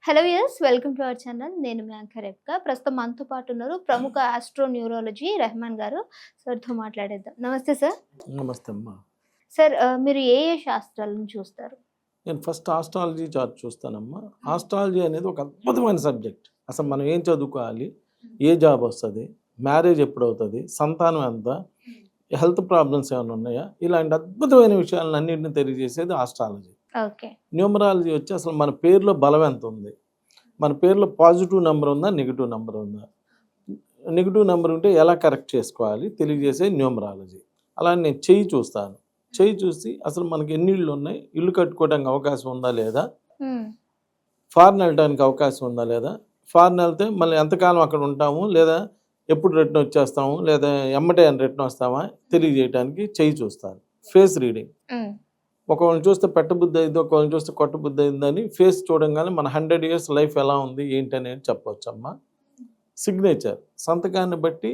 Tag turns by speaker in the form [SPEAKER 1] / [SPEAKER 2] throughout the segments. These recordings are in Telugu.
[SPEAKER 1] Hello yes welcome to our channel. నేను మీ యాంకర్ రేఖ. ప్రస్తుతం మనతో పాటు ఉన్నారు ప్రముఖ ఆస్ట్రో న్యూరాలజీ రెహమాన్ గారు. సార్తో మాట్లాడేద్దాం. నమస్తే సార్.
[SPEAKER 2] నమస్తే అమ్మా.
[SPEAKER 1] సార్ మీరు ఏ శాస్త్రాలను చూస్తారు?
[SPEAKER 2] నేను ఫస్ట్ ఆస్ట్రాలజీ చార్ట్ చూస్తానమ్మా. ఆస్ట్రాలజీ అనేది ఒక అద్భుతమైన సబ్జెక్ట్. అసలు మనం ఏం చదువుకోవాలి, ఏ జాబ్ వస్తుంది, మ్యారేజ్ ఎప్పుడు అవుతుంది, సంతానం ఎంత, హెల్త్ ప్రాబ్లమ్స్ ఏమైనా ఉన్నాయా, ఇలాంటి అద్భుతమైన విషయాలను అన్నింటినీ తెలియజేసేది ఆస్ట్రాలజీ.
[SPEAKER 1] ఓకే.
[SPEAKER 2] న్యూమరాలజీ వచ్చి అసలు మన పేరులో బలం ఎంత ఉంది, మన పేరులో పాజిటివ్ నెంబర్ ఉందా, నెగిటివ్ నెంబర్ ఉందా, నెగిటివ్ నెంబర్ ఉంటే ఎలా కరెక్ట్ చేసుకోవాలి తెలియజేసే న్యూమరాలజీ. అలా నేను చెయ్యి చూస్తాను. చెయ్యి చూసి అసలు మనకి ఎన్ని ఇళ్ళు ఉన్నాయి, ఇల్లు కట్టుకోవడానికి అవకాశం ఉందా లేదా, ఫారెన్ వెళ్ళడానికి అవకాశం ఉందా లేదా, ఫారెన్ వెళ్తే మళ్ళీ ఎంతకాలం అక్కడ ఉంటాము, లేదా ఎప్పుడు రిటర్న్ వచ్చేస్తాము, లేదా ఎమ్మటే రిటర్న్ వస్తామా తెలియజేయడానికి చెయ్యి చూస్తాను. ఫేస్ రీడింగ్, ఒకళ్ళని చూస్తే పెట్టబుద్ధి అయింది, ఒకళ్ళని చూస్తే కొట్టబుద్ధి అయిందని ఫేస్ చూడంగానే మన 100 years లైఫ్ ఎలా ఉంది ఏంటి అనేది చెప్పవచ్చు అమ్మా. సిగ్నేచర్, సంతకాన్ని బట్టి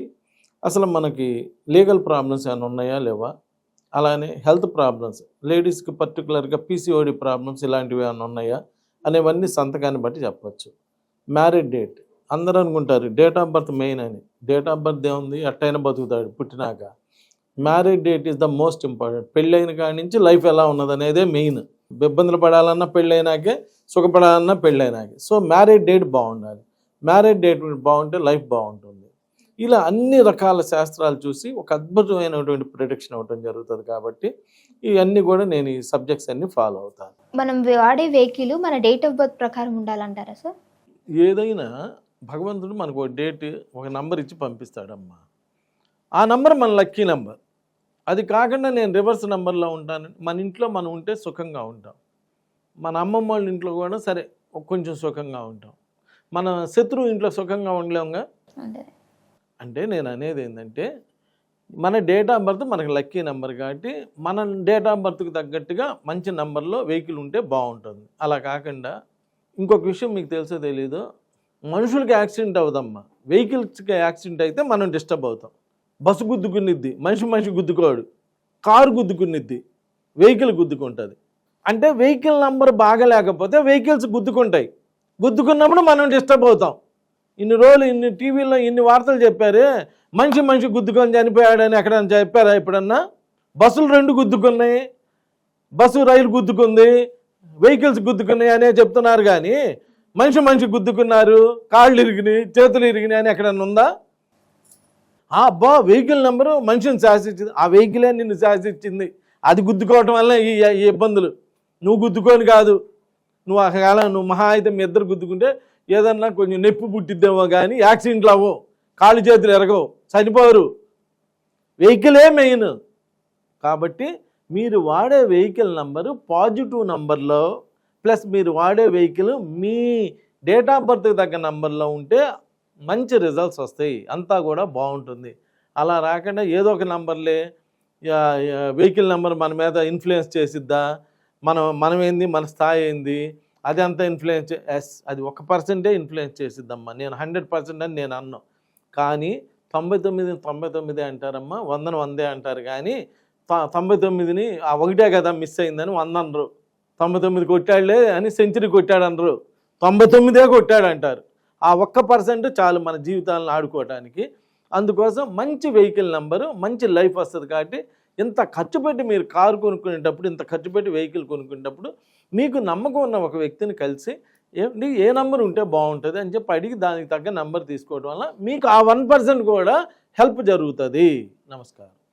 [SPEAKER 2] అసలు మనకి లీగల్ ప్రాబ్లమ్స్ ఏమైనా ఉన్నాయా లేవా, అలానే హెల్త్ ప్రాబ్లమ్స్, లేడీస్కి పర్టికులర్గా పీసీఓడి ప్రాబ్లమ్స్ ఇలాంటివి ఏమైనా ఉన్నాయా అనేవన్నీ సంతకాన్ని బట్టి చెప్పచ్చు. మ్యారేజ్ డేట్, అందరూ అనుకుంటారు డేట్ ఆఫ్ బర్త్ మెయిన్ అని. డేట్ ఆఫ్ బర్త్ ఏముంది, ఎట్టయినా బతుకుతాడు పుట్టినాక. Marriage date is the most important. పెళ్ళైన కాడి నుంచి లైఫ్ ఎలా ఉన్నది అనేదే మెయిన్. ఇబ్బందులు పడాలన్నా పెళ్ళైనాకే, సుఖపడాలన్నా పెళ్ళైనాకే. సో మ్యారేజ్ డేట్ బాగుండాలి. మ్యారేజ్ డేట్ బాగుంటే లైఫ్ బాగుంటుంది. ఇలా అన్ని రకాల శాస్త్రాలు చూసి ఒక అద్భుతమైనటువంటి ప్రిడిక్షన్ అవ్వటం జరుగుతుంది. కాబట్టి ఇవన్నీ కూడా నేను ఈ సబ్జెక్ట్స్ అన్ని ఫాలో అవుతాను.
[SPEAKER 1] మనం వాడే వెహికల్ మన డేట్ ఆఫ్ బర్త్ ప్రకారం ఉండాలంటారా సార్?
[SPEAKER 2] ఏదైనా భగవంతుడు మనకు ఒక డేట్, ఒక నంబర్ ఇచ్చి పంపిస్తాడమ్మా. ఆ నంబర్ మన లక్కీ నెంబర్. అది కాకుండా నేను రివర్స్ నెంబర్లో ఉంటాను. మన ఇంట్లో మనం ఉంటే సుఖంగా ఉంటాం. మన అమ్మమ్మ వాళ్ళ ఇంట్లో కూడా సరే కొంచెం సుఖంగా ఉంటాం. మన శత్రువు ఇంట్లో సుఖంగా ఉండలేముగా. అంటే నేను అనేది ఏంటంటే మన డేట్ ఆఫ్ బర్త్ మనకు లక్కీ నెంబర్ కాబట్టి మన డేట్ ఆఫ్ బర్త్కి తగ్గట్టుగా మంచి నెంబర్లో వెహికల్ ఉంటే బాగుంటుంది. అలా కాకుండా ఇంకొక విషయం మీకు తెలుసో తెలీదు, మనుషులకి యాక్సిడెంట్ అవుదమ్మా, వెహికల్స్కి యాక్సిడెంట్ అయితే మనం డిస్టర్బ్ అవుతాం. బస్సు గుద్దుకునిద్ది, మనిషి గుద్దుకోడు. Car గుద్దుకునిద్ది, vehicle గుద్దుకుంటుంది. అంటే వెహికల్ నంబర్ బాగలేకపోతే వెహికల్స్ గుద్దుకుంటాయి. గుద్దుకున్నప్పుడు మనం డిస్టర్బ్ అవుతాం. ఇన్ని రోజులు ఇన్ని టీవీలో ఇన్ని వార్తలు చెప్పారే, మనిషి గుద్దుకొని చనిపోయాడని ఎక్కడన్నా చెప్పారా ఎప్పుడన్నా? బస్సులు 2 గుద్దుకున్నాయి, బస్సు రైలు గుద్దుకుంది, వెహికల్స్ గుద్దుకున్నాయి అనే చెప్తున్నారు. కానీ మనిషి గుద్దుకున్నారు, కాళ్ళు ఇరిగినాయి, చేతులు ఇరిగినాయి అని ఎక్కడన్నా ఉందా? అబ్బా వెహికల్ నెంబరు మనిషిని శాసించింది, ఆ వెహికలే నిన్ను శాసించింది. అది గుద్దుకోవటం వల్ల ఈ ఇబ్బందులు. నువ్వు గుద్దుకొని కాదు, నువ్వు అకాలం నువ్వు మహా అయితే మీ ఇద్దరు గుద్దుకుంటే ఏదన్నా కొంచెం నొప్పి పుట్టిద్దేమో కానీ యాక్సిడెంట్లు అవ్వవు, కాళ్ళు చేతులు ఎరగవు, చనిపోరు. వెహికలే మెయిన్. కాబట్టి మీరు వాడే వెహికల్ నంబరు పాజిటివ్ నంబర్లో ప్లస్ మీరు వాడే వెహికల్ మీ డేట్ ఆఫ్ బర్త్కి తగ్గ నంబర్లో ఉంటే మంచి రిజల్ట్స్ వస్తాయి, అంతా కూడా బాగుంటుంది. అలా రాకుండా ఏదో ఒక నంబర్లే వెహికల్ నెంబర్ మన మీద ఇన్ఫ్లుయెన్స్ చేసిద్దా, మనం ఏంది, మన స్థాయి ఏంది, అది అంతా ఇన్ఫ్లుయెన్స్ అది 1% ఇన్ఫ్లుయెన్స్ చేసిద్దమ్మా. నేను 100% అని నేను అన్నాను. కానీ 99 అంటారమ్మా, 100 అంటారు. కానీ 99ని ఆ ఒకటే కదా మిస్ అయిందని 100 అనరు. 99 కొట్టాడులే అని సెంచరీ కొట్టాడు అనరు, 99 కొట్టాడు అంటారు. ఆ 1% చాలు మన జీవితాలను ఆడుకోవడానికి. అందుకోసం మంచి వెహికల్ నెంబరు మంచి లైఫ్ వస్తుంది. కాబట్టి ఇంత ఖర్చు పెట్టి మీరు కారు కొనుక్కునేటప్పుడు, ఇంత ఖర్చు పెట్టి వెహికల్ కొనుక్కునేటప్పుడు మీకు నమ్మకం ఉన్న ఒక వ్యక్తిని కలిసి ఏంటి ఏ నెంబర్ ఉంటే బాగుంటుంది అని చెప్పి అడిగి దానికి తగ్గ నెంబర్ తీసుకోవడం వల్ల మీకు ఆ 1% కూడా హెల్ప్ జరుగుతుంది. నమస్కారం.